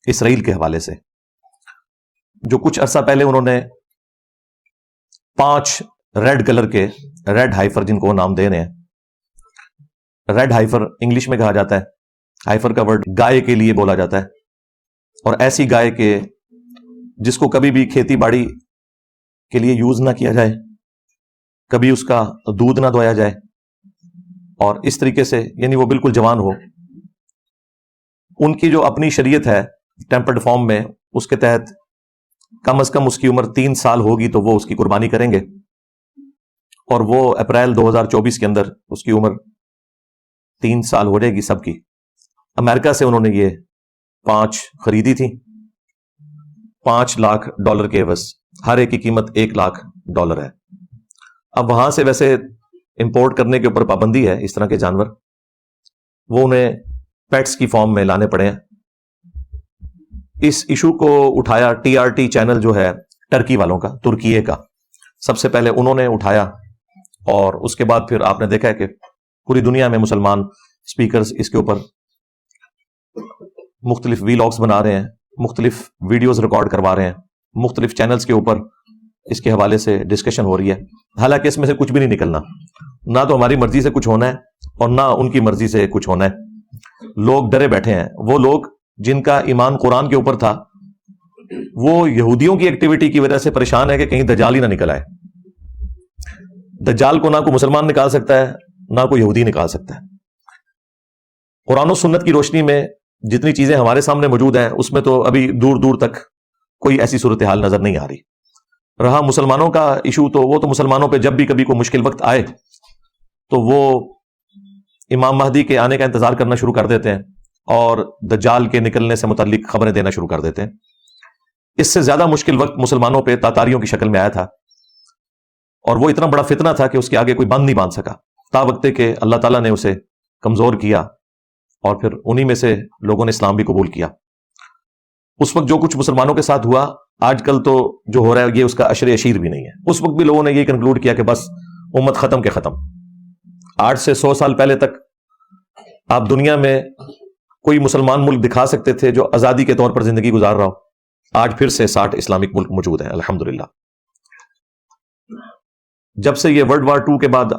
اسرائیل کے حوالے سے، جو کچھ عرصہ پہلے انہوں نے 5 ریڈ کلر کے ریڈ ہائفر، جن کو وہ نام دے رہے ہیں، ریڈ ہائفر انگلش میں کہا جاتا ہے، ہائفر کا ورڈ گائے کے لیے بولا جاتا ہے، اور ایسی گائے کے جس کو کبھی بھی کھیتی باڑی کے لیے یوز نہ کیا جائے، کبھی اس کا دودھ نہ دھویا جائے، اور اس طریقے سے یعنی وہ بالکل جوان ہو. ان کی جو اپنی شریعت ہے ٹیمپرڈ فارم میں، اس کے تحت کم از کم اس کی عمر 3 سال ہوگی تو وہ اس کی قربانی کریں گے، اور وہ اپریل 2024 کے اندر اس کی عمر 3 سال ہو جائے گی سب کی. امریکہ سے انہوں نے یہ 5 خریدی تھی $5 لاکھ کے عوض، ہر ایک کی قیمت $1 لاکھ ہے. اب وہاں سے ویسے امپورٹ کرنے کے اوپر پابندی ہے اس طرح کے جانور، وہ انہیں پیٹس کی فارم میں لانے پڑے ہیں. اس ایشو کو اٹھایا TRT چینل جو ہے ٹرکی والوں کا، ترکیے کا، سب سے پہلے انہوں نے اٹھایا، اور اس کے بعد پھر آپ نے دیکھا ہے کہ پوری دنیا میں مسلمان سپیکرز اس کے اوپر مختلف ویلاگز بنا رہے ہیں، مختلف ویڈیوز ریکارڈ کروا رہے ہیں، مختلف چینلز کے اوپر اس کے حوالے سے ڈسکشن ہو رہی ہے. حالانکہ اس میں سے کچھ بھی نہیں نکلنا، نہ تو ہماری مرضی سے کچھ ہونا ہے اور نہ ان کی مرضی سے کچھ ہونا ہے. لوگ ڈرے بیٹھے ہیں، وہ لوگ جن کا ایمان قرآن کے اوپر تھا، وہ یہودیوں کی ایکٹیویٹی کی وجہ سے پریشان ہے کہ کہیں دجال ہی نہ نکل آئے. دجال کو نہ کوئی مسلمان نکال سکتا ہے، نہ کوئی یہودی نکال سکتا ہے. قرآن و سنت کی روشنی میں جتنی چیزیں ہمارے سامنے موجود ہیں، اس میں تو ابھی دور دور تک کوئی ایسی صورتحال نظر نہیں آ رہی. رہا مسلمانوں کا ایشو، تو وہ تو مسلمانوں پہ جب بھی کبھی کوئی مشکل وقت آئے تو وہ امام مہدی کے آنے کا انتظار کرنا شروع کر دیتے ہیں، اور دجال کے نکلنے سے متعلق خبریں دینا شروع کر دیتے ہیں. اس سے زیادہ مشکل وقت مسلمانوں پہ تاتاریوں کی شکل میں آیا تھا، اور وہ اتنا بڑا فتنہ تھا کہ اس کے آگے کوئی بند نہیں باندھ سکا، تا وقت کہ اللہ تعالیٰ نے اسے کمزور کیا، اور پھر انہی میں سے لوگوں نے اسلام بھی قبول کیا. اس وقت جو کچھ مسلمانوں کے ساتھ ہوا، آج کل تو جو ہو رہا ہے یہ اس کا عشر عشیر بھی نہیں ہے. اس وقت بھی لوگوں نے یہ کنکلوڈ کیا کہ بس امت ختم کے ختم. 8 سے 100 سال پہلے تک آپ دنیا میں کوئی مسلمان ملک دکھا سکتے تھے جو آزادی کے طور پر زندگی گزار رہا ہو. آج پھر سے 60 اسلامک ملک موجود ہیں الحمدللہ. جب سے یہ ورلڈ وار 2 کے بعد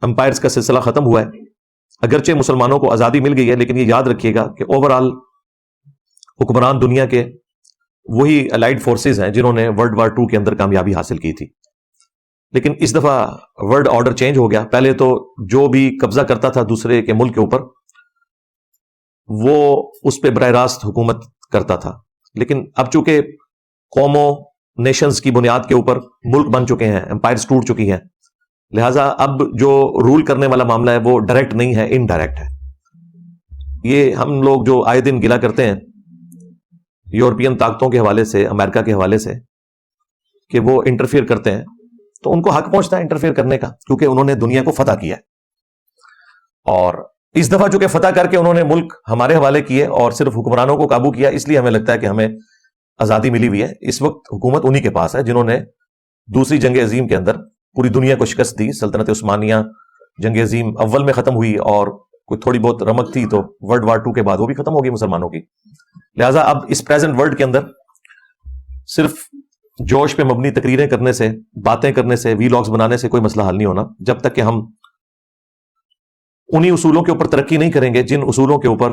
امپائرز کا سلسلہ ختم ہوا ہے، اگرچہ مسلمانوں کو آزادی مل گئی ہے، لیکن یہ یاد رکھیے گا کہ اوورال حکمران دنیا کے وہی الائیڈ فورسز ہیں جنہوں نے ورلڈ وار 2 کے اندر کامیابی حاصل کی تھی. لیکن اس دفعہ ورلڈ آرڈر چینج ہو گیا. پہلے تو جو بھی قبضہ کرتا تھا دوسرے کے ملک کے اوپر، وہ اس پہ براہ راست حکومت کرتا تھا. لیکن اب چونکہ قوموں، نیشنز کی بنیاد کے اوپر ملک بن چکے ہیں، امپائرز ٹوٹ چکی ہیں، لہٰذا اب جو رول کرنے والا معاملہ ہے وہ ڈائریکٹ نہیں ہے، انڈائریکٹ ہے. یہ ہم لوگ جو آئے دن گلا کرتے ہیں یورپین طاقتوں کے حوالے سے، امریکہ کے حوالے سے، کہ وہ انٹرفیئر کرتے ہیں، تو ان کو حق پہنچتا ہے انٹرفیئر کرنے کا، کیونکہ انہوں نے دنیا کو فتح کیا ہے. اور اس دفعہ چونکہ فتح کر کے انہوں نے ملک ہمارے حوالے کیے اور صرف حکمرانوں کو قابو کیا، اس لیے ہمیں لگتا ہے کہ ہمیں آزادی ملی ہوئی ہے. اس وقت حکومت انہی کے پاس ہے جنہوں نے دوسری جنگ عظیم کے اندر پوری دنیا کو شکست دی. سلطنت عثمانیہ جنگ عظیم اول میں ختم ہوئی، اور کوئی تھوڑی بہت رمق تھی تو ورلڈ وار 2 کے بعد وہ بھی ختم ہوگی مسلمانوں کی. لہٰذا اب اس پریزنٹ ورلڈ کے اندر صرف جوش پہ مبنی تقریریں کرنے سے، باتیں کرنے سے، ویلاگز بنانے سے کوئی مسئلہ حل نہیں ہونا، جب تک کہ ہم انہی اصولوں کے اوپر ترقی نہیں کریں گے جن اصولوں کے اوپر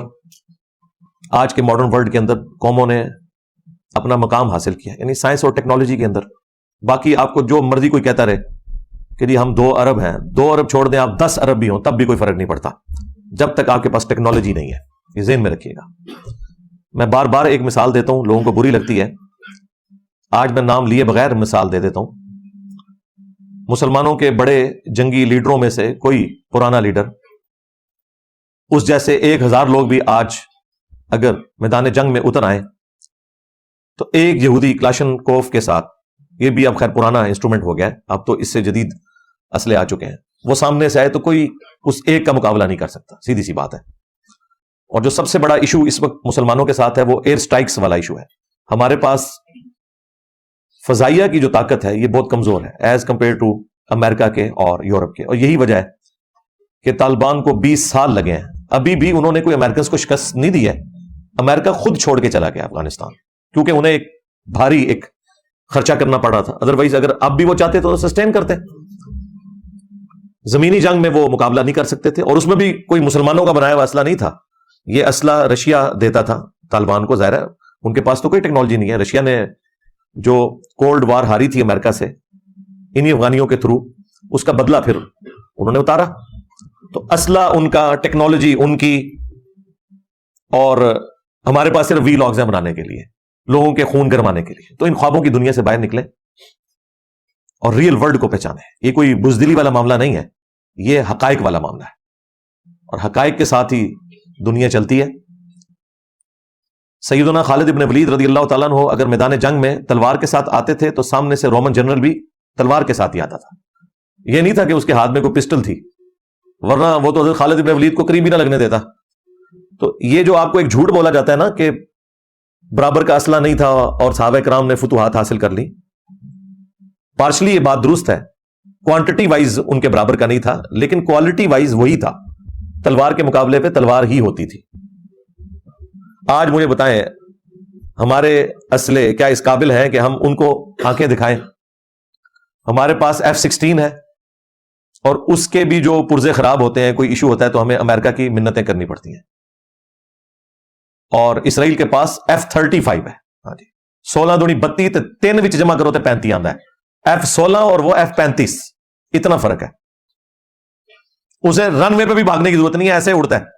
آج کے ماڈرن ورلڈ کے اندر قوموں نے اپنا مقام حاصل کیا، یعنی سائنس اور ٹیکنالوجی کے اندر. باقی آپ کو جو مرضی کوئی کہتا رہے کہ جی ہم 2 ارب ہیں، 2 ارب چھوڑ دیں، آپ 10 ارب بھی ہوں تب بھی کوئی فرق نہیں پڑتا جب تک آپ کے پاس ٹیکنالوجی نہیں ہے. یہ ذہن میں رکھیے گا. میں بار بار ایک مثال دیتا ہوں، لوگوں کو بری لگتی ہے، آج میں نام لیے بغیر مثال دے دیتا ہوں. مسلمانوں کے بڑے جنگی لیڈروں میں سے کوئی پرانا لیڈر، اس جیسے 1000 لوگ بھی آج اگر میدان جنگ میں اتر آئیں تو ایک یہودی کلاشن کوف کے ساتھ، یہ بھی اب خیر پرانا انسٹرومنٹ ہو گیا ہے، اب تو اس سے جدید اسلحے آ چکے ہیں، وہ سامنے سے آئے تو کوئی اس ایک کا مقابلہ نہیں کر سکتا. سیدھی سی بات ہے. اور جو سب سے بڑا ایشو اس وقت مسلمانوں کے ساتھ ہے وہ ایئر سٹرائکس والا ایشو ہے. ہمارے پاس فضائیہ کی جو طاقت ہے یہ بہت کمزور ہے ایز کمپیئر ٹو امریکہ کے اور یورپ کے. اور یہی وجہ ہے کہ طالبان کو 20 سال لگے ہیں، ابھی بھی انہوں نے کوئی امریکنز کو شکست نہیں دی ہے، امریکہ خود چھوڑ کے چلا گیا افغانستان، کیونکہ انہیں ایک بھاری ایک خرچہ کرنا پڑا تھا، ادروائز اگر اب بھی وہ چاہتے تو سسٹین کرتے، زمینی جنگ میں وہ مقابلہ نہیں کر سکتے تھے، اور اس میں بھی کوئی مسلمانوں کا بنایا ہوا اسلحہ نہیں تھا، یہ اسلحہ رشیا دیتا تھا طالبان کو، ظاہر ہے ان کے پاس تو کوئی ٹیکنالوجی نہیں ہے، رشیا نے جو کولڈ وار ہاری تھی امریکہ سے انہی افغانیوں کے تھرو، اس کا بدلہ پھر انہوں نے اتارا، تو اسلحہ ان کا، ٹیکنالوجی ان کی، اور ہمارے پاس صرف وی لاگز ہیں بنانے کے لیے، لوگوں کے خون گرمانے کے لیے۔ تو ان خوابوں کی دنیا سے باہر نکلے اور ریئل ورلڈ کو پہچانے۔ یہ کوئی بزدلی والا معاملہ نہیں ہے، یہ حقائق والا معاملہ ہے، اور حقائق کے ساتھ ہی دنیا چلتی ہے۔ سیدنا خالد ابن ولید رضی اللہ تعالیٰ عنہ اگر میدان جنگ میں تلوار کے ساتھ آتے تھے تو سامنے سے رومن جنرل بھی تلوار کے ساتھ ہی آتا تھا، یہ نہیں تھا کہ اس کے ہاتھ میں کوئی پسٹل تھی، ورنہ وہ تو حضرت خالد ابن ولید کو قریب بھی نہ لگنے دیتا۔ تو یہ جو آپ کو ایک جھوٹ بولا جاتا ہے نا کہ برابر کا اسلحہ نہیں تھا اور صحابہ کرام نے فتوحات حاصل کر لی، پارشلی یہ بات درست ہے، کوانٹٹی وائز ان کے برابر کا نہیں تھا، لیکن کوالٹی وائز وہی تھا، تلوار کے مقابلے پہ تلوار ہی ہوتی تھی۔ آج مجھے بتائیں ہمارے اسلحے کیا اس قابل ہیں کہ ہم ان کو آنکھیں دکھائیں؟ ہمارے پاس F-16 ہے، اور اس کے بھی جو پرزے خراب ہوتے ہیں، کوئی ایشو ہوتا ہے تو ہمیں امریکہ کی منتیں کرنی پڑتی ہیں، اور اسرائیل کے پاس F-35 ہے، ہاں جی 16 دونی 32 تے 3 وچ جمع کرو تے 35 آندا ہے، F-16 اور وہ F-35 اتنا فرق ہے، اسے رن وے پہ بھی بھاگنے کی ضرورت نہیں ہے، ایسے اڑتا ہے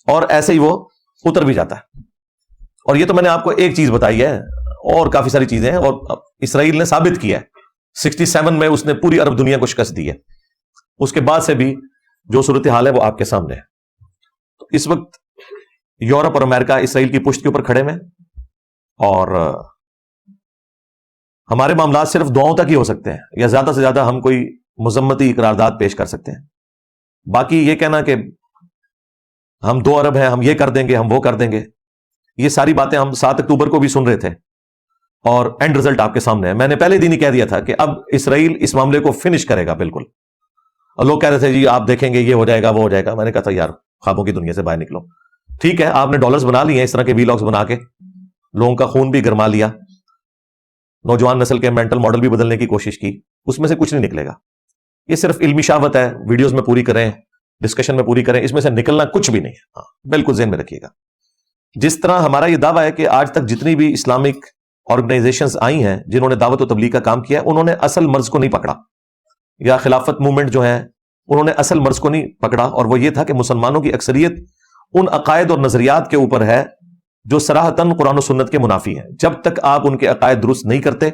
اور ایسے ہی وہ اتر بھی جاتا ہے۔ اور یہ تو میں نے آپ کو ایک چیز بتائی ہے، اور کافی ساری چیزیں ہیں، اور اسرائیل نے ثابت کیا ہے 67 میں اس نے پوری عرب دنیا کو شکست دی ہے، اس کے بعد سے بھی جو صورتحال ہے وہ آپ کے سامنے ہے۔ تو اس وقت یورپ اور امریکہ اسرائیل کی پشت کے اوپر کھڑے میں، اور ہمارے معاملات صرف دعاؤں تک ہی ہو سکتے ہیں، یا زیادہ سے زیادہ ہم کوئی مذمتی قرارداد پیش کر سکتے ہیں۔ باقی یہ کہنا کہ ہم 2 ارب ہیں، ہم یہ کر دیں گے، ہم وہ کر دیں گے، یہ ساری باتیں ہم 7 اکتوبر کو بھی سن رہے تھے، اور اینڈ رزلٹ آپ کے سامنے ہے۔ میں نے پہلے دن ہی کہہ دیا تھا کہ اب اسرائیل اس معاملے کو فنش کرے گا بالکل، اور لوگ کہہ رہے تھے جی آپ دیکھیں گے یہ ہو جائے گا وہ ہو جائے گا، میں نے کہا تھا یار خوابوں کی دنیا سے باہر نکلو، ٹھیک ہے آپ نے ڈالرز بنا لیے ہیں اس طرح کے وی لاگز بنا کے، لوگوں کا خون بھی گرما لیا، نوجوان نسل کے مینٹل ماڈل بھی بدلنے کی کوشش کی، اس میں سے کچھ نہیں نکلے گا، یہ صرف علمی شاوت ہے، ویڈیوز میں پوری کریں، ڈسکشن میں پوری کریں، اس میں سے نکلنا کچھ بھی نہیں ہے۔ ہاں بالکل ذہن میں رکھیے گا، جس طرح ہمارا یہ دعویٰ ہے کہ آج تک جتنی بھی اسلامک آرگنائزیشنز آئی ہیں جنہوں نے دعوت و تبلیغ کا کام کیا، انہوں نے اصل مرض کو نہیں پکڑا، یا خلافت موومنٹ جو ہے انہوں نے اصل مرض کو نہیں پکڑا، اور وہ یہ تھا کہ مسلمانوں کی اکثریت ان عقائد اور نظریات کے اوپر ہے جو صراحتاً قرآن و سنت کے منافی ہیں۔ جب تک آپ ان کے عقائد درست نہیں کرتے،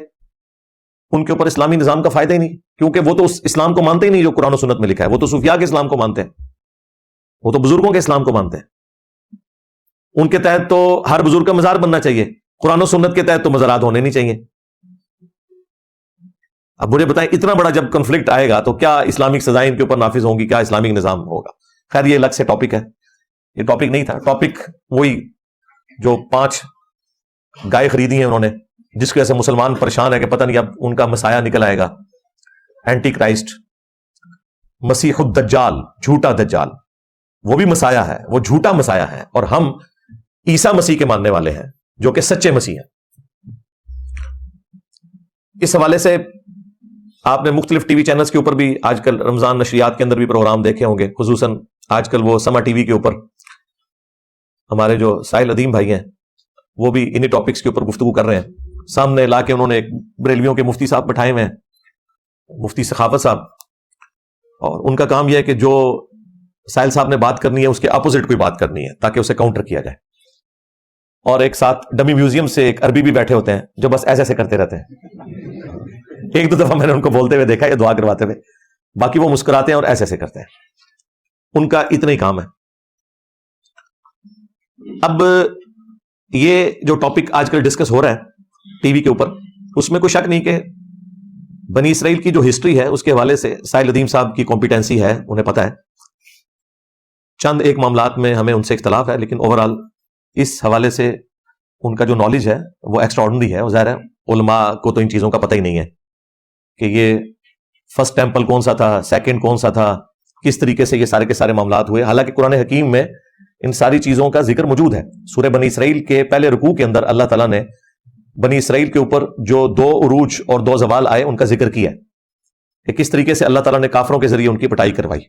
ان کے اوپر اسلامی نظام کا فائدہ ہی نہیں، کیونکہ وہ تو اس اسلام کو مانتے ہی نہیں جو قرآن و سنت میں لکھا ہے، وہ تو صوفیاء کے اسلام کو مانتے ہیں، وہ تو بزرگوں کے اسلام کو مانتے ہیں، ان کے تحت تو ہر بزرگ کا مزار بننا چاہیے، قرآن و سنت کے تحت تو مزارات ہونے نہیں چاہیے۔ اب مجھے بتائیں اتنا بڑا جب کنفلکٹ آئے گا تو کیا اسلامک سزائیں ان کے اوپر نافذ ہوں گی، کیا اسلامک نظام ہوگا؟ خیر یہ الگ سے ٹاپک ہے، یہ ٹاپک نہیں تھا، ٹاپک وہی جو 5 گائے خریدی ہیں انہوں نے، جس کی وجہ سے مسلمان پریشان ہے کہ پتہ نہیں اب ان کا مسایہ نکل آئے گا، اینٹی کرائسٹ، مسیح الدجال، جھوٹا دجال، وہ بھی مسایہ ہے، وہ جھوٹا مسایہ ہے، اور ہم عیسیٰ مسیح کے ماننے والے ہیں جو کہ سچے مسیح ہیں۔ اس حوالے سے آپ نے مختلف ٹی وی چینلز کے اوپر بھی آج کل رمضان نشریات کے اندر بھی پروگرام دیکھے ہوں گے، خصوصاً آج کل وہ سما ٹی وی کے اوپر ہمارے جو ساحل ادیم بھائی ہیں وہ بھی انہی ٹاپکس کے اوپر گفتگو کر رہے ہیں، سامنے لا کے انہوں نے بریلویوں کے مفتی صاحب بٹھائے ہوئے ہیں، مفتی سخاوت صاحب، اور ان کا کام یہ ہے کہ جو ساحل صاحب نے بات کرنی ہے اس کے اپوزٹ کوئی بات کرنی ہے تاکہ اسے کاؤنٹر کیا جائے، اور ایک ساتھ ڈمی میوزیم سے ایک عربی بھی بیٹھے ہوتے ہیں جو بس ایسے ایسے کرتے رہتے ہیں، 1-2 دفعہ میں نے ان کو بولتے ہوئے دیکھا، یہ دعا کرواتے ہوئے، باقی وہ مسکراتے ہیں اور ایسے ایسے کرتے ہیں، ان کا اتنا ہی کام ہے۔ اب یہ جو ٹاپک آج کل ڈسکس ہو رہا ہے ٹی وی کے اوپر، اس میں کوئی شک نہیں کہ بنی اسرائیل کی جو ہسٹری ہے اس کے حوالے سے ساحل ادیم صاحب کی کمپیٹنسی ہے، انہیں پتہ ہے، چند ایک معاملات میں ہمیں ان سے اختلاف ہے، لیکن اوورال اس حوالے سے ان کا جو نالج ہے وہ ایکسٹرا آرڈنری ہے، اور ظاہر ہے علماء کو تو ان چیزوں کا پتہ ہی نہیں ہے کہ یہ فرسٹ ٹیمپل کون سا تھا، سیکنڈ کون سا تھا، کس طریقے سے یہ سارے کے سارے معاملات ہوئے، حالانکہ قرآن حکیم میں ان ساری چیزوں کا ذکر موجود ہے. سورہ بنی اسرائیل کے پہلے رکوع کے اندر اللہ تعالیٰ نے بنی اسرائیل کے اوپر جو 2 عروج اور 2 زوال آئے ان کا ذکر کیا ہے کہ کس طریقے سے اللہ تعالیٰ نے کافروں کے ذریعے ان کی پٹائی کروائی.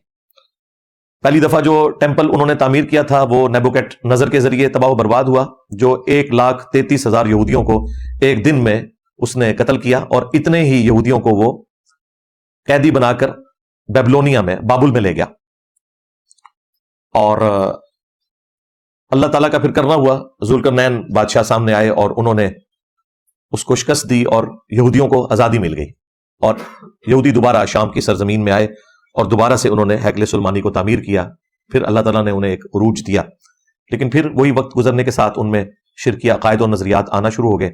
پہلی دفعہ جو ٹیمپل انہوں نے تعمیر کیا تھا وہ نیبوکیڈ نظر کے ذریعے تباہ و برباد ہوا، جو 1,33,000 یہودیوں کو ایک دن میں اس نے قتل کیا، اور اتنے ہی یہودیوں کو وہ قیدی بنا کر بیبلونیا میں، بابل میں لے گیا. اور اللہ تعالیٰ کا پھر کرنا ہوا، ذوالقرنین بادشاہ سامنے آئے اور انہوں نے اس کو شکست دی اور یہودیوں کو آزادی مل گئی، اور یہودی دوبارہ شام کی سرزمین میں آئے اور دوبارہ سے انہوں نے ہیکل سلیمانی کو تعمیر کیا. پھر اللہ تعالیٰ نے انہیں ایک عروج دیا، لیکن پھر وہی وقت گزرنے کے ساتھ ان میں شرکی عقائد و نظریات آنا شروع ہو گئے،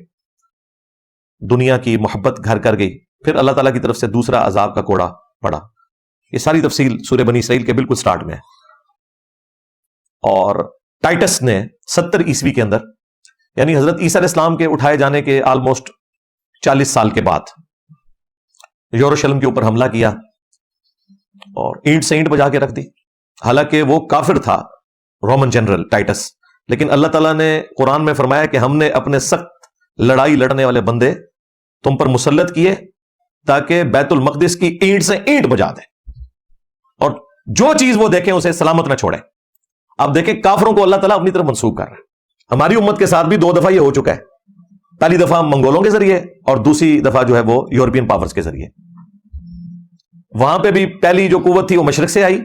دنیا کی محبت گھر کر گئی. پھر اللہ تعالیٰ کی طرف سے دوسرا عذاب کا کوڑا پڑا. یہ ساری تفصیل سورہ بنی اسرائیل کے بالکل سٹارٹ میں ہے. اور ٹائٹس نے 70 عیسوی کے اندر، یعنی حضرت عیسیٰ علیہ السلام کے اٹھائے جانے کے آلموسٹ 40 سال کے بعد یروشلم کے اوپر حملہ کیا اور اینٹ سے اینٹ بجا کے رکھ دی. حالانکہ وہ کافر تھا رومن جنرل ٹائٹس، لیکن اللہ تعالیٰ نے قرآن میں فرمایا کہ ہم نے اپنے سخت لڑائی لڑنے والے بندے تم پر مسلط کیے تاکہ بیت المقدس کی اینٹ سے اینٹ بجا دیں، اور جو چیز وہ دیکھیں اسے سلامت نہ چھوڑیں. اب دیکھیں کافروں کو اللہ تعالیٰ اپنی طرف منسوخ کر رہا ہے. ہماری امت کے ساتھ بھی 2 دفعہ یہ ہو چکا ہے، پہلی دفعہ منگولوں کے ذریعے اور دوسری دفعہ جو ہے وہ یورپین پاورز کے ذریعے. وہاں پہ بھی پہلی جو قوت تھی وہ مشرق سے آئی،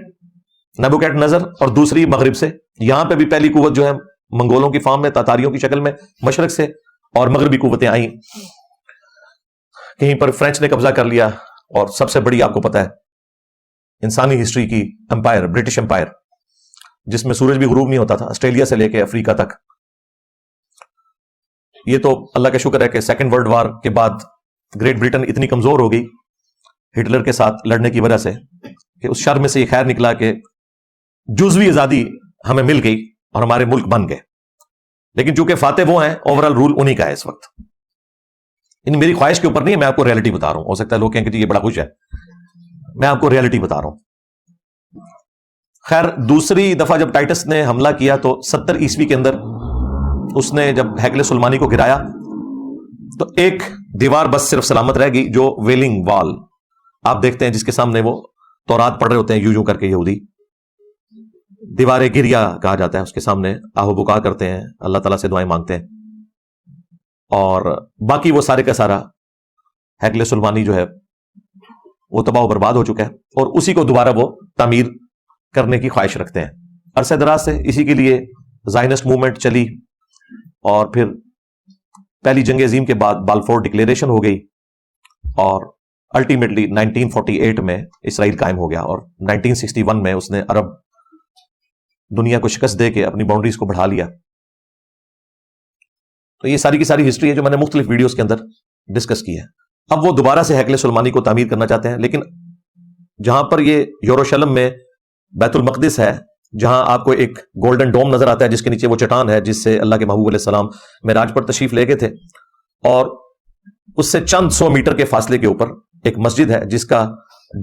نیبوکیڈ نظر، اور دوسری مغرب سے. یہاں پہ بھی پہلی قوت جو ہے منگولوں کی فارم میں، تاتاریوں کی شکل میں مشرق سے، اور مغربی قوتیں آئیں. کہیں پر فرینچ نے قبضہ کر لیا، اور سب سے بڑی آپ کو پتا ہے انسانی ہسٹری کی امپائر، برٹش امپائر، جس میں سورج بھی غروب نہیں ہوتا تھا، آسٹریلیا سے لے کے افریقہ تک. یہ تو اللہ کا شکر ہے کہ سیکنڈ ورلڈ وار کے بعد گریٹ برٹن اتنی کمزور ہو گئی ہٹلر کے ساتھ لڑنے کی وجہ سے کہ اس شر میں سے یہ خیر نکلا کہ جزوی آزادی ہمیں مل گئی اور ہمارے ملک بن گئے. لیکن چونکہ فاتح وہ ہیں، اوور آل رول انہی کا ہے اس وقت. میری خواہش کے اوپر نہیں ہے، میں آپ کو ریئلٹی بتا رہا ہوں. ہو سکتا ہے لوگ کہیں کہ جی یہ بڑا خوش ہے، میں آپ کو ریئلٹی بتا رہا ہوں. خیر، دوسری دفعہ جب ٹائٹس نے حملہ کیا تو 70 عیسوی کے اندر اس نے جب ہیکل سلیمانی کو گرایا تو ایک دیوار بس صرف سلامت رہ گئی، جو ویلنگ وال آپ دیکھتے ہیں، جس کے سامنے وہ تورات پڑھ رہے ہوتے ہیں یوں کر کے یہودی. دیوار گریا کہا جاتا ہے، اس کے سامنے آہو بکا کرتے ہیں، اللہ تعالیٰ سے دعائیں مانگتے ہیں. اور باقی وہ سارے کا سارا ہیکل سلیمانی جو ہے وہ تباہ و برباد ہو چکا ہے، اور اسی کو دوبارہ وہ تعمیر کرنے کی خواہش رکھتے ہیں. عرصہ دراز سے اسی کے لیے زائنسٹ موومنٹ چلی، اور پھر پہلی جنگ عظیم کے بعد بالفور ڈکلیریشن ہو گئی، اور الٹیمیٹلی 1948 میں اسرائیل قائم ہو گیا، اور 1961 میں اس نے عرب دنیا کو شکست دے کے اپنی باؤنڈریز کو بڑھا لیا. تو یہ ساری کی ساری ہسٹری ہے جو میں نے مختلف ویڈیوز کے اندر ڈسکس کی ہے. اب وہ دوبارہ سے ہیکل سلیمانی کو تعمیر کرنا چاہتے ہیں، لیکن جہاں پر یہ یروشلم میں بیت المقدس ہے، جہاں آپ کو ایک گولڈن ڈوم نظر آتا ہے جس کے نیچے وہ چٹان ہے جس سے اللہ کے محبوب علیہ السلام معراج پر تشریف لے گئے تھے، اور اس سے چند 100 میٹر کے فاصلے کے اوپر ایک مسجد ہے جس کا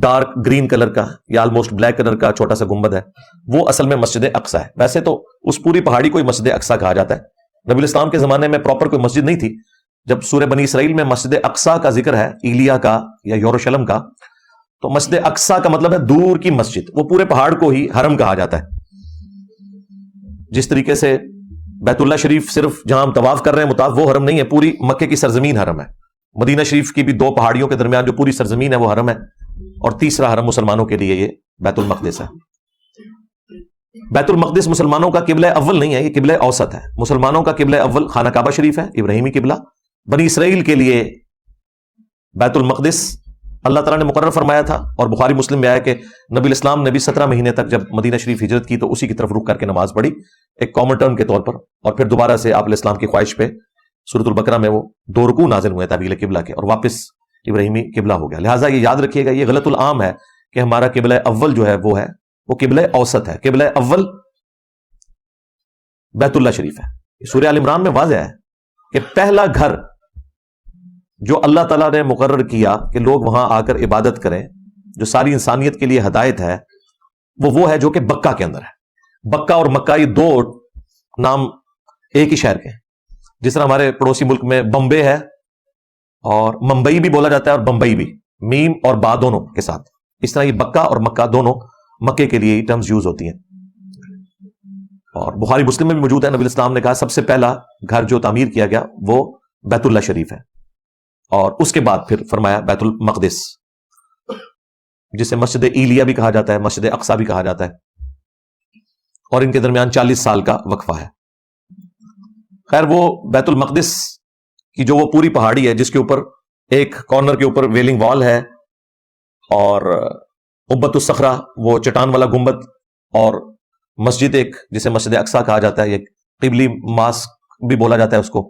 ڈارک گرین کلر کا یا آلموسٹ بلیک کلر کا چھوٹا سا گنبد ہے، وہ اصل میں مسجد اقصی ہے. ویسے تو اس پوری پہاڑی کو مسجد اقصی کہا جاتا ہے. نبی الاسلام کے زمانے میں پراپر کوئی مسجد نہیں تھی. جب سورہ بنی اسرائیل میں مسجد اقصی کا ذکر ہے، ایلیا کا یا یروشلم کا، تو مسجد اقصی کا مطلب ہے دور کی مسجد. وہ پورے پہاڑ کو ہی حرم کہا جاتا ہے. جس طریقے سے بیت اللہ شریف صرف جہاں ہم طواف کر رہے ہیں مطاف، وہ حرم نہیں ہے، پوری مکے کی سرزمین حرم ہے. مدینہ شریف کی بھی 2 پہاڑیوں کے درمیان جو پوری سرزمین ہے وہ حرم ہے، اور تیسرا حرم مسلمانوں کے لیے یہ بیت المقدس ہے. بیت المقدس مسلمانوں کا قبلہ اول نہیں ہے، یہ قبلہ اوسط ہے. مسلمانوں کا قبلہ اول خانہ کعبہ شریف ہے، ابراہیمی قبلہ. بنی اسرائیل کے لیے بیت المقدس اللہ تعالیٰ نے مقرر فرمایا تھا، اور بخاری مسلم میں آیا کہ نبی الاسلام نے بھی 17 مہینے تک جب مدینہ شریف ہجرت کی تو اسی کی طرف رخ کر کے نماز پڑھی، ایک کامن ٹرم کے طور پر. اور پھر دوبارہ سے آپ علیہ السلام کی خواہش پہ سورۃ البقرہ میں وہ 2 رکوع نازل ہوئے تبدیل قبلہ کے، اور واپس ابراہیمی قبلہ ہو گیا. لہٰذا یہ یاد رکھیے گا، یہ غلط العام ہے کہ ہمارا قبلہ اول جو ہے وہ قبلہ اوسط ہے. قبلہ اول بیت اللہ شریف ہے. سورہ آل عمران میں واضح ہے کہ پہلا گھر جو اللہ تعالیٰ نے مقرر کیا کہ لوگ وہاں آ کر عبادت کریں، جو ساری انسانیت کے لیے ہدایت ہے، وہ ہے جو کہ بکہ کے اندر ہے. بکہ اور مکہ یہ دو نام ایک ہی شہر کے ہیں. جس طرح ہمارے پڑوسی ملک میں بمبے ہے اور ممبئی بھی بولا جاتا ہے اور بمبئی بھی، میم اور با دونوں کے ساتھ، اس طرح یہ بکہ اور مکہ دونوں مکے کے لیے ہی ٹرمز یوز ہوتی ہیں. اور بخاری مسلم میں بھی موجود ہے، نبی الاسلام نے کہا سب سے پہلا گھر جو تعمیر کیا گیا وہ بیت اللہ شریف ہے، اور اس کے بعد پھر فرمایا بیت المقدس، جسے مسجد ایلیا بھی کہا جاتا ہے، مسجد اقصی بھی کہا جاتا ہے، اور ان کے درمیان 40 سال کا وقفہ ہے. خیر وہ بیت المقدس کی جو وہ پوری پہاڑی ہے جس کے اوپر ایک کارنر کے اوپر ویلنگ وال ہے، اور قبۃ الصخرہ وہ چٹان والا گنبد، اور مسجد ایک جسے مسجد اقصی کہا جاتا ہے، یہ قبلی ماسک بھی بولا جاتا ہے اس کو،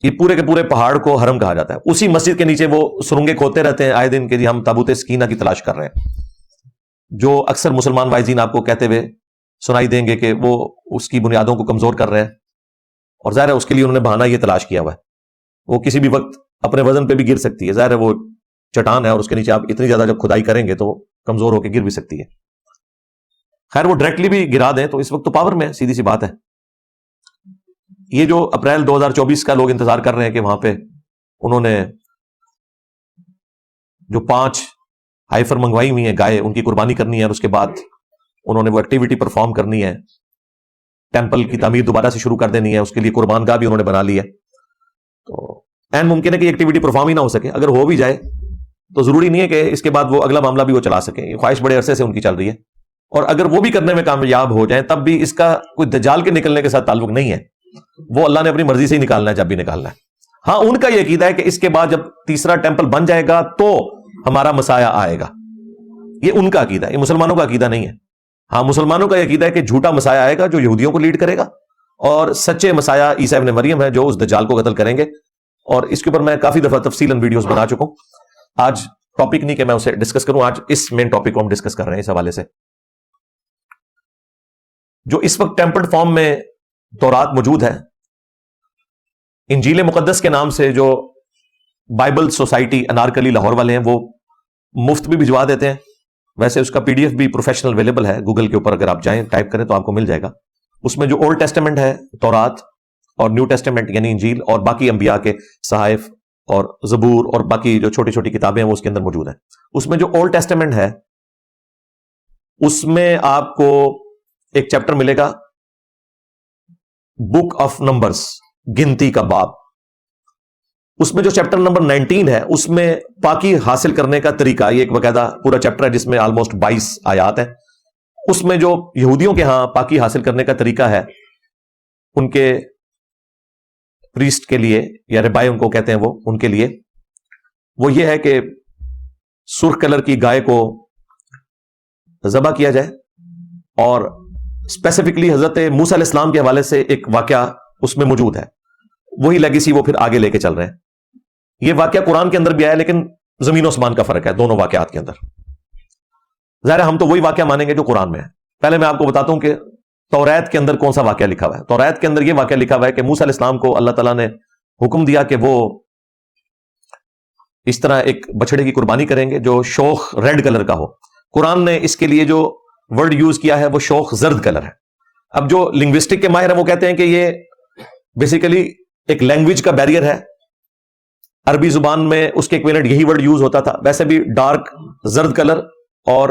یہ پورے کے پورے پہاڑ کو حرم کہا جاتا ہے. اسی مسجد کے نیچے وہ سرنگیں کھودتے رہتے ہیں آئے دن کہ جی ہم تابوت سکینہ کی تلاش کر رہے ہیں، جو اکثر مسلمان وائزین آپ کو کہتے ہوئے سنائی دیں گے کہ وہ اس کی بنیادوں کو کمزور کر رہے ہیں، اور ظاہر ہے اس کے لیے انہوں نے بہانہ یہ تلاش کیا ہوا ہے. وہ کسی بھی وقت اپنے وزن پہ بھی گر سکتی ہے، ظاہر ہے وہ چٹان ہے اور اس کے نیچے آپ اتنی زیادہ جب کھدائی کریں گے تو کمزور ہو کے گر بھی سکتی ہے. خیر وہ ڈائریکٹلی بھی گرا دیں تو اس وقت تو پاور میں سیدھی سی بات ہے. یہ جو اپریل 2024 کا لوگ انتظار کر رہے ہیں کہ وہاں پہ انہوں نے جو 5 ہائفر منگوائی ہوئی ہیں گائے ان کی قربانی کرنی ہے، اور اس کے بعد انہوں نے وہ ایکٹیویٹی پرفارم کرنی ہے، ٹیمپل کی تعمیر دوبارہ سے شروع کر دینی ہے، اس کے لیے قربان گاہ بھی انہوں نے بنا لی ہے. تو این ممکن ہے کہ ایکٹیویٹی پرفارم ہی نہ ہو سکے، اگر ہو بھی جائے تو ضروری نہیں ہے کہ اس کے بعد وہ اگلا معاملہ بھی وہ چلا سکیں. یہ خواہش بڑے عرصے سے ان کی چل رہی ہے، اور اگر وہ بھی کرنے میں کامیاب ہو جائیں تب بھی اس کا کوئی دجال کے نکلنے کے ساتھ تعلق نہیں ہے، وہ اللہ نے اپنی مرضی سے ہی نکالنا ہے جب بھی نکالنا ہے. ہاں ان کا یہ عقیدہ ہے کہ اس کے بعد جب تیسرا ٹیمپل بن جائے گا تو ہمارا مسایہ آئے گا، یہ ان کا عقیدہ ہے، یہ مسلمانوں کا عقیدہ نہیں ہے. ہاں مسلمانوں کا یہ عقیدہ ہے کہ جھوٹا مسایہ آئے گا جو یہودیوں کو لیڈ کرے گا، اور سچے مسایہ عیسیٰ ابن مریم ہے جو اس دجال کو قتل کریں گے. اور اس کے اوپر میں کافی دفعہ تفصیلاً ویڈیوز بنا چکا ہوں. آج ٹاپک نہیں کہ میں اسے ڈسکس کروں، آج اس مین ٹاپک کو ہم ڈسکس کر رہے ہیں اس حوالے سے. جو اس وقٹ ٹیمپرڈ فارم میں تورات موجود ہے، انجیل مقدس کے نام سے جو بائبل سوسائٹی انارکلی لاہور والے ہیں وہ مفت بھی بھجوا دیتے ہیں. ویسے اس کا PDF بھی پروفیشنل اویلیبل ہے گوگل کے اوپر، اگر آپ جائیں ٹائپ کریں تو آپ کو مل جائے گا. اس میں جو اولڈ ٹیسٹمنٹ ہے تورات، اور نیو ٹیسٹمنٹ یعنی انجیل، اور باقی انبیاء کے صحائف اور زبور اور باقی جو چھوٹی چھوٹی کتابیں ہیں وہ اس کے اندر موجود ہیں. اس میں جو اولڈ ٹیسٹمنٹ ہے اس میں آپ کو ایک چیپٹر ملے گا بک آف نمبرز، گنتی کا باب. اس میں جو چیپٹر نمبر 19 ہے اس میں پاکی حاصل کرنے کا طریقہ، یہ ایک باقاعدہ پورا چیپٹر ہے جس میں آلموسٹ 22 آیات ہیں. اس میں جو یہودیوں کے ہاں پاکی حاصل کرنے کا طریقہ ہے ان کے پریسٹ کے لیے، یا ربائی ان کو کہتے ہیں وہ، ان کے لیے وہ یہ ہے کہ سرخ کلر کی گائے کو ذبح کیا جائے، اور اسپیسیفکلی حضرت موسیٰ علیہ السلام کے حوالے سے ایک واقعہ اس میں موجود ہے، وہی لیگیسی وہ پھر آگے لے کے چل رہے ہیں. یہ واقعہ قرآن کے اندر بھی آیا لیکن زمین و آسمان کا فرق ہے دونوں واقعات کے اندر. ظاہر ہم تو وہی واقعہ مانیں گے جو قرآن میں ہے. پہلے میں آپ کو بتاتا ہوں کہ توریت کے اندر کون سا واقعہ لکھا ہوا ہے. توریت کے اندر یہ واقعہ لکھا ہوا ہے کہ موسیٰ علیہ السلام کو اللہ تعالیٰ نے حکم دیا کہ وہ اس طرح ایک بچڑے کی قربانی کریں گے جو شوخ ریڈ کلر کا ہو. قرآن نے اس کے لیے جو ورڈ یوز کیا ہے وہ شوخ زرد کلر ہے. اب جو لنگوسٹک کے ماہر ہیں وہ کہتے ہیں کہ یہ بیسیکلی ایک لینگویج کا بیریئر ہے. عربی زبان میں اس کے ایکویلنٹ یہی ورڈ یوز ہوتا تھا. ویسے بھی ڈارک زرد کلر اور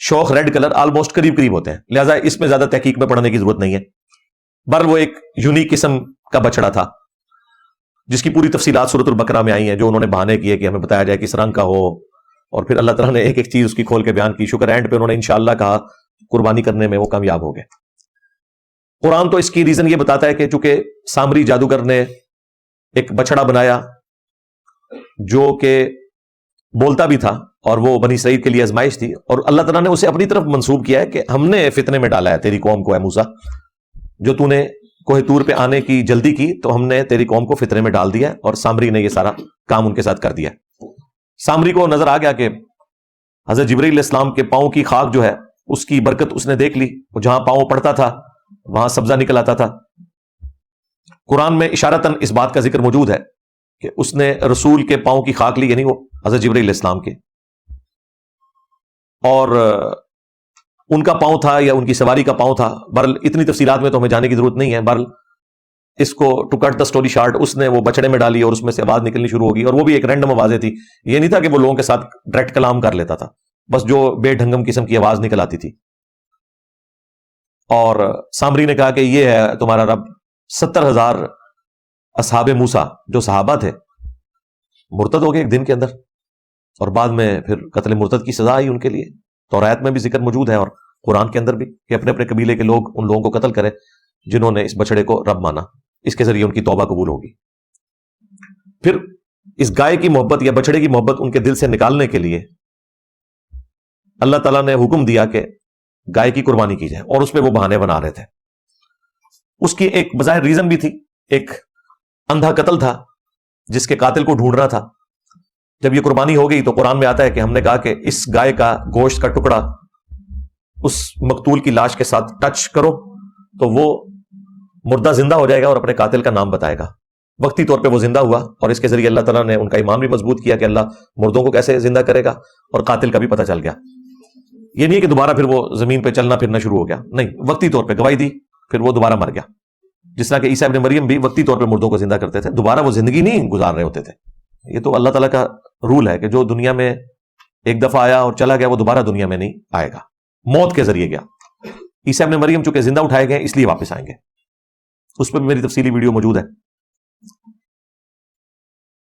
شوخ ریڈ کلر آلموسٹ قریب قریب ہوتے ہیں، لہٰذا اس میں زیادہ تحقیق میں پڑھنے کی ضرورت نہیں ہے. بر وہ ایک یونیک قسم کا بچڑا تھا جس کی پوری تفصیلات سورۃ البقرہ میں آئی ہیں، جو انہوں نے بہانے کیے کہ ہمیں بتایا جائے کس رنگ کا ہو، اور پھر اللہ تعالیٰ نے ایک ایک چیز اس کی کھول کے بیان کی. شکر اینڈ پہ انہوں نے انشاءاللہ کہا، قربانی کرنے میں وہ کامیاب ہو گئے. قرآن تو اس کی ریزن یہ بتاتا ہے کہ چونکہ سامری جادوگر نے ایک بچڑا بنایا جو کہ بولتا بھی تھا، اور وہ بنی اسرائیل کے لیے آزمائش تھی، اور اللہ تعالیٰ نے اسے اپنی طرف منسوب کیا ہے کہ ہم نے فتنے میں ڈالا ہے تیری قوم کو، اے موسیٰ، جو تو نے کوہ طور پہ آنے کی جلدی کی تو ہم نے تیری قوم کو فتنے میں ڈال دیا. اور سامری نے یہ سارا کام ان کے ساتھ کر دیا. سامری کو نظر آ گیا کہ حضرت جبرائیل علیہ السلام کے پاؤں کی خاک جو ہے اس کی برکت اس نے دیکھ لی، جہاں پاؤں پڑتا تھا وہاں سبزہ نکل آتا تھا. قرآن میں اشارتاً اس بات کا ذکر موجود ہے کہ اس نے رسول کے پاؤں کی خاک لی، یعنی وہ حضرت جبرائیل علیہ السلام کے، اور ان کا پاؤں تھا یا ان کی سواری کا پاؤں تھا. بہرحال اتنی تفصیلات میں تو ہمیں جانے کی ضرورت نہیں ہے. بہرحال اس کو to cut the story short, اس نے وہ بچڑے میں ڈالی اور اس میں سے آواز نکلنی شروع ہوگی, اور وہ بھی ایک رینڈم آوازیں تھی. یہ نہیں تھا کہ وہ لوگوں کے ساتھ ڈائریکٹ کلام کر لیتا تھا, بس جو بے ڈھنگم قسم کی آواز نکل آتی تھی. اور سامری نے کہا کہ یہ ہے تمہارا رب. 70,000 اصحاب موسیٰ جو صحابہ تھے مرتد ہو گئے ایک دن کے اندر, اور بعد میں پھر قتل مرتد کی سزا آئی ان کے لیے. تورات میں بھی ذکر موجود ہے اور قرآن کے اندر بھی کہ اپنے اپنے قبیلے کے لوگ ان لوگوں کو قتل کریں جنہوں نے اس بچڑے کو رب مانا. اس کے ذریعے ان کی توبہ قبول ہوگی. پھر اس گائے کی محبت یا بچڑے کی محبت ان کے دل سے نکالنے کے لیے اللہ تعالیٰ نے حکم دیا کہ گائے کی قربانی کی جائے, اور اس پہ وہ بہانے بنا رہے تھے. اس کی ایک بظاہر ریزن بھی تھی, ایک اندھا قتل تھا جس کے قاتل کو ڈھونڈ رہا تھا. جب یہ قربانی ہو گئی تو قرآن میں آتا ہے کہ ہم نے کہا کہ اس گائے کا گوشت کا ٹکڑا اس مقتول کی لاش کے ساتھ ٹچ کرو تو وہ مردہ زندہ ہو جائے گا اور اپنے قاتل کا نام بتائے گا. وقتی طور پہ وہ زندہ ہوا, اور اس کے ذریعے اللہ تعالیٰ نے ان کا ایمان بھی مضبوط کیا کہ اللہ مردوں کو کیسے زندہ کرے گا, اور قاتل کا بھی پتہ چل گیا. یہ نہیں ہے کہ دوبارہ پھر وہ زمین پہ چلنا پھرنا شروع ہو گیا, نہیں, وقتی طور پہ گواہی دی, پھر وہ دوبارہ مر گیا. جس طرح کہ عیسیٰ ابن مریم بھی وقتی طور پہ مردوں کو زندہ کرتے تھے, دوبارہ وہ زندگی نہیں گزار رہے ہوتے تھے. یہ تو اللہ تعالیٰ کا رول ہے کہ جو دنیا میں ایک دفعہ آیا اور چلا گیا وہ دوبارہ دنیا میں نہیں آئے گا, موت کے ذریعے گیا. عیسیٰ ابن مریم چونکہ زندہ اٹھائے گئے اس لیے واپس آئیں گے. اس پہ بھی میری تفصیلی ویڈیو موجود ہے.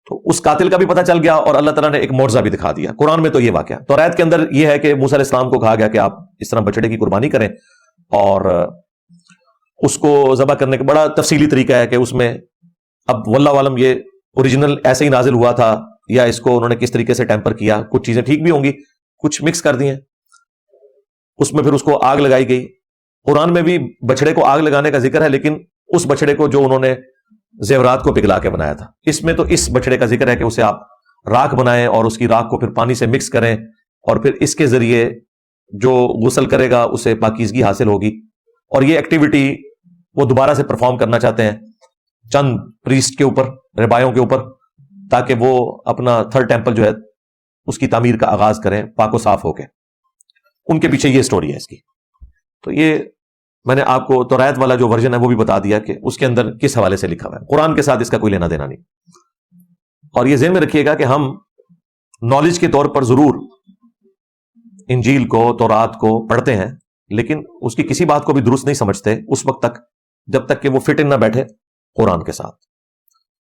تو اس قاتل کا بھی پتہ چل گیا, اور اللہ تعالیٰ نے ایک معجزہ بھی دکھا دیا. قرآن میں تو یہ واقعہ, تورات کے اندر یہ ہے کہ موسیٰ علیہ السلام کو کہا گیا کہ آپ اس طرح بچڑے کی قربانی کریں, اور اس کو ذبح کرنے کا بڑا تفصیلی طریقہ ہے کہ اس میں اب واللہ عالم یہ اوریجنل ایسے ہی نازل ہوا تھا یا اس کو انہوں نے کس طریقے سے ٹیمپر کیا. کچھ چیزیں ٹھیک بھی ہوں گی, کچھ مکس کر دی ہیں. اس میں پھر اس کو آگ لگائی گئی. قرآن میں بھی بچڑے کو آگ لگانے کا ذکر ہے, لیکن اس بچڑے کو جو انہوں نے زیورات کو پگھلا کے بنایا تھا. اس میں تو اس بچڑے کا ذکر ہے کہ اسے آپ راکھ بنائیں اور اس کی راکھ کو پھر پانی سے مکس کریں, اور پھر اس کے ذریعے جو غسل کرے گا اسے پاکیزگی حاصل ہوگی. اور یہ ایکٹیویٹی وہ دوبارہ سے پرفارم کرنا چاہتے ہیں چند پریسٹ کے اوپر, ربایوں کے اوپر, تاکہ وہ اپنا تھرڈ ٹیمپل جو ہے اس کی تعمیر کا آغاز کریں پاک و صاف ہو کے. ان کے پیچھے یہ سٹوری ہے اس کی. تو یہ میں نے آپ کو تورات والا جو ورژن ہے وہ بھی بتا دیا کہ اس کے اندر کس حوالے سے لکھا ہوا ہے. قرآن کے ساتھ اس کا کوئی لینا دینا نہیں. اور یہ ذہن میں رکھیے گا کہ ہم نالج کے طور پر ضرور انجیل کو, تورات کو پڑھتے ہیں, لیکن اس کی کسی بات کو بھی درست نہیں سمجھتے اس وقت تک جب تک کہ وہ فٹ ان نہ بیٹھے قرآن کے ساتھ.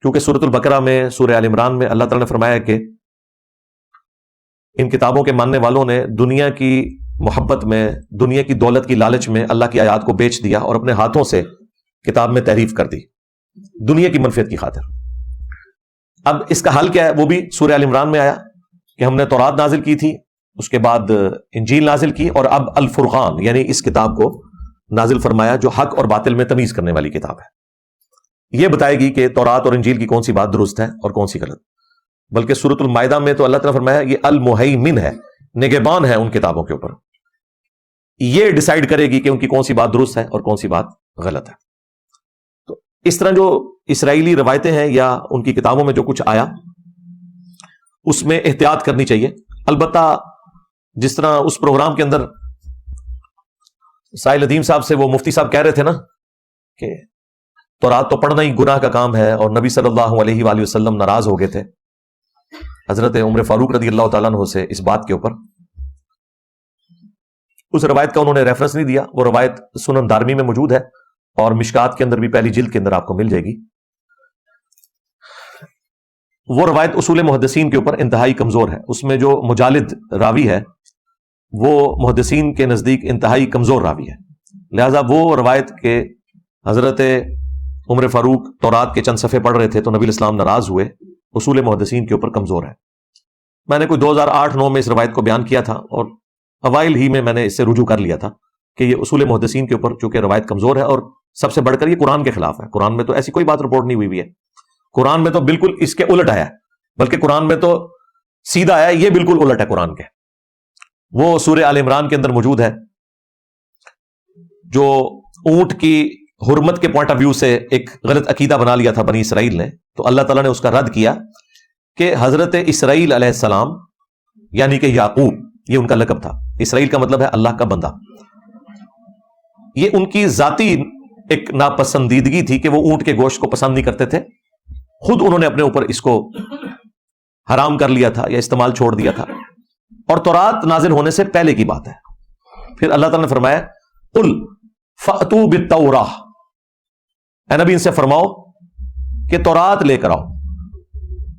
کیونکہ سورۃ البقرہ میں, سورہ آل عمران میں اللہ تعالیٰ نے فرمایا کہ ان کتابوں کے ماننے والوں نے دنیا کی محبت میں, دنیا کی دولت کی لالچ میں اللہ کی آیات کو بیچ دیا اور اپنے ہاتھوں سے کتاب میں تحریف کر دی دنیا کی منفعت کی خاطر. اب اس کا حل کیا ہے وہ بھی سورہ آل عمران میں آیا کہ ہم نے تورات نازل کی تھی, اس کے بعد انجیل نازل کی, اور اب الفرقان یعنی اس کتاب کو نازل فرمایا جو حق اور باطل میں تمیز کرنے والی کتاب ہے. یہ بتائے گی کہ تورات اور انجیل کی کون سی بات درست ہے اور کون سی غلط. بلکہ سورۃ المائدہ میں تو اللہ تعالیٰ نے فرمایا یہ المہیمن ہے, نگہبان ہے ان کتابوں کے اوپر. یہ ڈیسائیڈ کرے گی کہ ان کی کون سی بات درست ہے اور کون سی بات غلط ہے. تو اس طرح جو اسرائیلی روایتیں ہیں یا ان کی کتابوں میں جو کچھ آیا اس میں احتیاط کرنی چاہیے. البتہ جس طرح اس پروگرام کے اندر ساحل ندیم صاحب سے وہ مفتی صاحب کہہ رہے تھے نا کہ تورات تو پڑھنا ہی گناہ کا کام ہے, اور نبی صلی اللہ علیہ وآلہ وسلم ناراض ہو گئے تھے حضرت عمر فاروق رضی اللہ تعالیٰ عنہ سے اس بات کے اوپر. اس روایت کا انہوں نے ریفرنس نہیں دیا. وہ روایت سنن دارمی میں موجود ہے اور مشکات کے اندر بھی پہلی جلد کے اندر آپ کو مل جائے گی. وہ روایت اصول محدثین کے اوپر انتہائی کمزور ہے. اس میں جو مجالد راوی ہے وہ محدثین کے نزدیک انتہائی کمزور راوی ہے. لہذا وہ روایت کے حضرت عمر فاروق تورات کے چند صفحے پڑھ رہے تھے تو نبی الاسلام ناراض ہوئے, اصول محدثین کے اوپر کمزور ہے. میں نے کوئی 2008-9 میں اس روایت کو بیان کیا تھا, اور اوائل ہی میں نے اس سے رجوع کر لیا تھا کہ یہ اصول محدثین کے اوپر چونکہ روایت کمزور ہے, اور سب سے بڑھ کر یہ قرآن کے خلاف ہے. قرآن میں تو ایسی کوئی بات رپورٹ نہیں ہوئی ہے. قرآن میں تو بالکل اس کے الٹ آیا ہے, بلکہ قرآن میں تو سیدھا آیا, یہ بالکل الٹ ہے قرآن کے. وہ سورہ آل عمران کے اندر موجود ہے جو اونٹ کی حرمت کے پوائنٹ آف ویو سے ایک غلط عقیدہ بنا لیا تھا بنی اسرائیل نے, تو اللہ تعالیٰ نے اس کا رد کیا کہ حضرت اسرائیل علیہ السلام یعنی کہ یعقوب یہ ان کا لقب تھا. اسرائیل کا مطلب ہے اللہ کا بندہ. یہ ان کی ذاتی ایک ناپسندیدگی تھی کہ وہ اونٹ کے گوشت کو پسند نہیں کرتے تھے. خود انہوں نے اپنے اوپر اس کو حرام کر لیا تھا یا استعمال چھوڑ دیا تھا. اور تورات نازل ہونے سے پہلے کی بات ہے. پھر اللہ تعالیٰ نے فرمایا قل فأتوا بالتوراہ، اے نبی ان سے فرماؤ کہ تورات لے کر آؤ.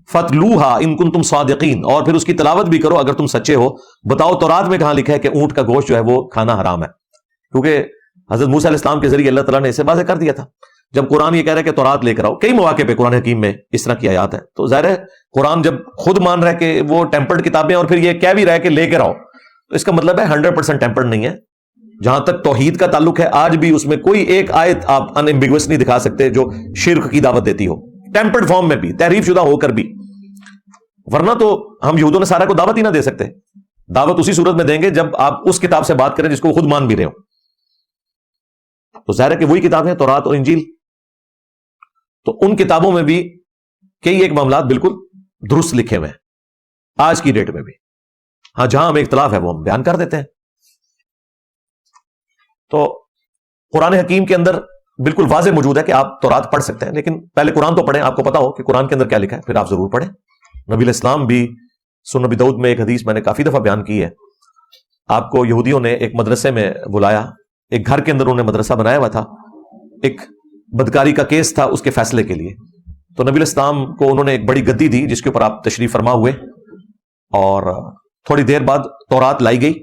فتلوہا ان کنتم صادقین، اور پھر اس کی تلاوت بھی کرو اگر تم سچے ہو. بتاؤ تورات میں کہاں لکھا ہے کہ اونٹ کا گوشت جو ہے وہ کھانا حرام ہے؟ کیونکہ حضرت موسیٰ علیہ السلام کے ذریعے اللہ تعالیٰ نے اسے واضح کر دیا تھا. جب قرآن یہ کہہ رہا ہے کہ تورات لے کر آؤ، کئی مواقع پہ قرآن حکیم میں اس طرح کی آیات ہیں، تو ظاہر ہے قرآن جب خود مان رہا ہے کہ وہ ٹیمپرڈ کتابیں اور پھر یہ کہہ بھی رہا ہے کہ لے کر آؤ، تو اس کا مطلب ہے 100% ٹیمپرڈ نہیں ہے. جہاں تک توحید کا تعلق ہے آج بھی اس میں کوئی ایک آیت آپ ان ایمبیگوس نہیں دکھا سکتے جو شرک کی دعوت دیتی ہو، ٹیمپرڈ فارم میں بھی، تحریف شدہ ہو کر بھی. ورنہ تو ہم یہود و نصارہ کو دعوت ہی نہ دے سکتے. دعوت اسی صورت میں دیں گے جب آپ اس کتاب سے بات کریں جس کو خود مان بھی رہے ہو. تو ظاہر ہے کہ وہی کتابیں ہیں تورات اور انجیل. تو ان کتابوں میں بھی کئی ایک معاملات بالکل درست لکھے ہوئے ہیں آج کی ڈیٹ میں بھی. ہاں جہاں ہمیں اختلاف ہے وہ ہم بیان کر دیتے ہیں. تو قرآن حکیم کے اندر بالکل واضح موجود ہے کہ آپ تورات پڑھ سکتے ہیں، لیکن پہلے قرآن تو پڑھیں، آپ کو پتا ہو کہ قرآن کے اندر کیا لکھا ہے، پھر آپ ضرور پڑھیں. نبی علیہ السلام بھی سنن نبی داؤد میں ایک حدیث میں نے کافی دفعہ بیان کی ہے. آپ کو یہودیوں نے ایک مدرسے میں بلایا، ایک گھر کے اندر انہوں نے مدرسہ بنایا ہوا تھا، ایک بدکاری کا کیس تھا اس کے فیصلے کے لیے. تو نبی علیہ السلام کو انہوں نے ایک بڑی گدی دی جس کے اوپر آپ تشریف فرما ہوئے، اور تھوڑی دیر بعد تورات لائی گئی.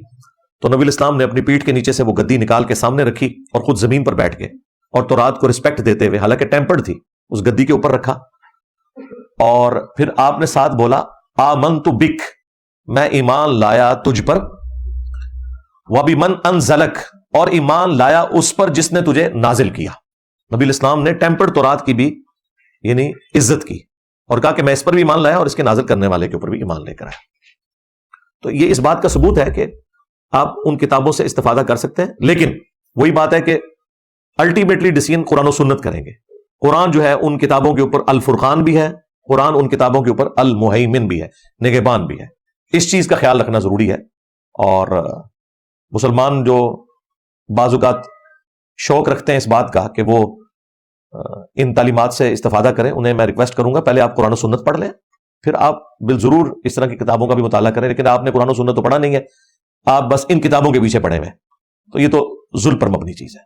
تو نبی علیہ السلام نے اپنی پیٹھ کے نیچے سے وہ گدی نکال کے سامنے رکھی اور خود زمین پر بیٹھ گئے اور تورات کو رسپیکٹ دیتے ہوئے، حالانکہ ٹیمپرڈ تھی، اس گدی کے اوپر رکھا. اور پھر آپ نے ساتھ بولا آمنت بک، میں ایمان لایا تجھ پر، وبمن انزلک، اور ایمان لایا اس پر جس نے تجھے نازل کیا. نبی علیہ السلام نے ٹیمپرڈ تورات کی بھی یعنی عزت کی اور کہا کہ میں اس پر بھی ایمان لایا اور اس کے نازل کرنے والے کے اوپر بھی ایمان لے کر آیا. تو یہ اس بات کا ثبوت ہے کہ آپ ان کتابوں سے استفادہ کر سکتے ہیں، لیکن وہی بات ہے کہ الٹیمیٹلی ڈیسیژن قرآن و سنت کریں گے. قرآن جو ہے ان کتابوں کے اوپر الفرقان بھی ہے، قرآن ان کتابوں کے اوپر المہیمن بھی ہے، نگہبان بھی ہے. اس چیز کا خیال رکھنا ضروری ہے. اور مسلمان جو بعض اوقات شوق رکھتے ہیں اس بات کا کہ وہ ان تعلیمات سے استفادہ کریں، انہیں میں ریکویسٹ کروں گا پہلے آپ قرآن و سنت پڑھ لیں، پھر آپ بالضرور اس طرح کی کتابوں کا بھی مطالعہ کریں. لیکن آپ نے قرآن و سنت تو پڑھا نہیں ہے، آپ بس ان کتابوں کے پیچھے پڑے ہوئے، تو یہ تو ظلم پر مبنی چیز ہے.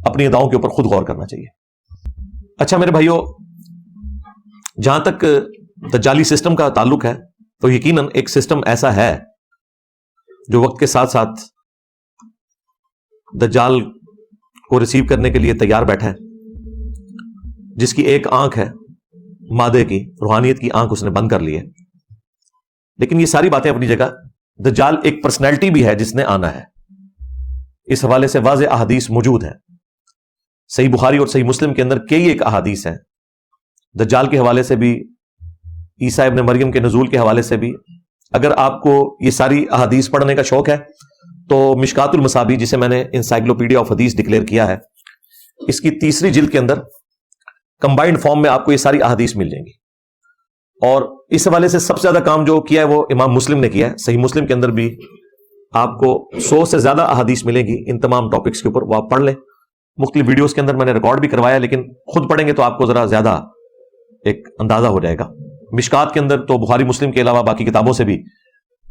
اپنی اداؤں کے اوپر خود غور کرنا چاہیے. اچھا میرے بھائیو، جہاں تک دجالی سسٹم کا تعلق ہے تو یقیناً ایک سسٹم ایسا ہے جو وقت کے ساتھ ساتھ دجال کو ریسیو کرنے کے لیے تیار بیٹھا ہے، جس کی ایک آنکھ ہے مادے کی، روحانیت کی آنکھ اس نے بند کر لی ہے. لیکن یہ ساری باتیں اپنی جگہ. دجال ایک پرسنالٹی بھی ہے جس نے آنا ہے. اس حوالے سے واضح احادیث موجود ہیں. صحیح بخاری اور صحیح مسلم کے اندر کئی ایک احادیث ہیں دجال کے حوالے سے بھی، عیسیٰ ابن مریم کے نزول کے حوالے سے بھی. اگر آپ کو یہ ساری احادیث پڑھنے کا شوق ہے تو مشکات المصابیح، جسے میں نے انسائکلوپیڈیا آف حدیث ڈکلیئر کیا ہے، اس کی تیسری جلد کے اندر کمبائنڈ فارم میں آپ کو یہ ساری احادیث مل جائیں گی. اور اس حوالے سے سب سے زیادہ کام جو کیا ہے وہ امام مسلم نے کیا ہے. صحیح مسلم کے اندر بھی آپ کو 100 سے زیادہ احادیث ملیں گی ان تمام ٹاپکس کے اوپر، وہ آپ پڑھ لیں. مختلف ویڈیوز کے اندر میں نے ریکارڈ بھی کروایا، لیکن خود پڑھیں گے تو آپ کو ذرا زیادہ ایک اندازہ ہو جائے گا. مشکات کے اندر تو بخاری مسلم کے علاوہ باقی کتابوں سے بھی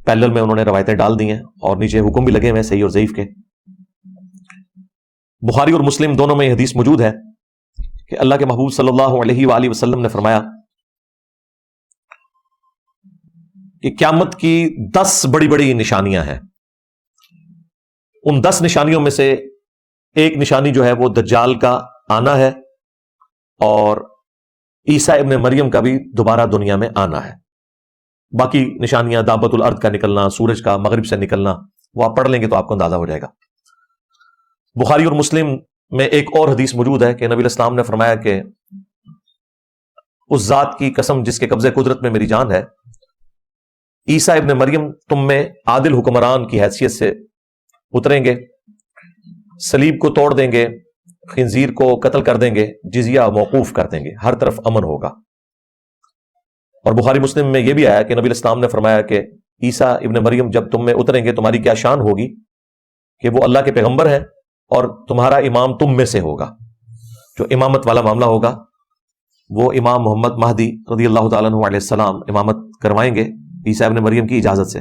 پیرلل میں انہوں نے روایتیں ڈال دی ہیں اور نیچے حکم بھی لگے ہوئے ہیں صحیح اور ضعیف کے. بخاری اور مسلم دونوں میں یہ حدیث موجود ہے کہ اللہ کے محبوب صلی اللہ علیہ وآلہ وسلم نے فرمایا کہ قیامت کی 10 بڑی بڑی نشانیاں ہیں. ان 10 نشانیوں میں سے ایک نشانی جو ہے وہ دجال کا آنا ہے، اور عیسیٰ ابن مریم کا بھی دوبارہ دنیا میں آنا ہے. باقی نشانیاں دابت الارض کا نکلنا، سورج کا مغرب سے نکلنا، وہ آپ پڑھ لیں گے تو آپ کو اندازہ ہو جائے گا. بخاری اور مسلم میں ایک اور حدیث موجود ہے کہ نبی علیہ السلام نے فرمایا کہ اس ذات کی قسم جس کے قبضے قدرت میں میری جان ہے، عیسیٰ ابن مریم تم میں عادل حکمران کی حیثیت سے اتریں گے، صلیب کو توڑ دیں گے، خنزیر کو قتل کر دیں گے، جزیہ موقوف کر دیں گے، ہر طرف امن ہوگا. اور بخاری مسلم میں یہ بھی آیا کہ نبی علیہ السلام نے فرمایا کہ عیسیٰ ابن مریم جب تم میں اتریں گے تمہاری کیا شان ہوگی کہ وہ اللہ کے پیغمبر ہیں اور تمہارا امام تم میں سے ہوگا. جو امامت والا معاملہ ہوگا وہ امام محمد مہدی رضی اللہ تعالیٰ عنہ علیہ السلام امامت کروائیں گے عیسیٰ ابن مریم کی اجازت سے.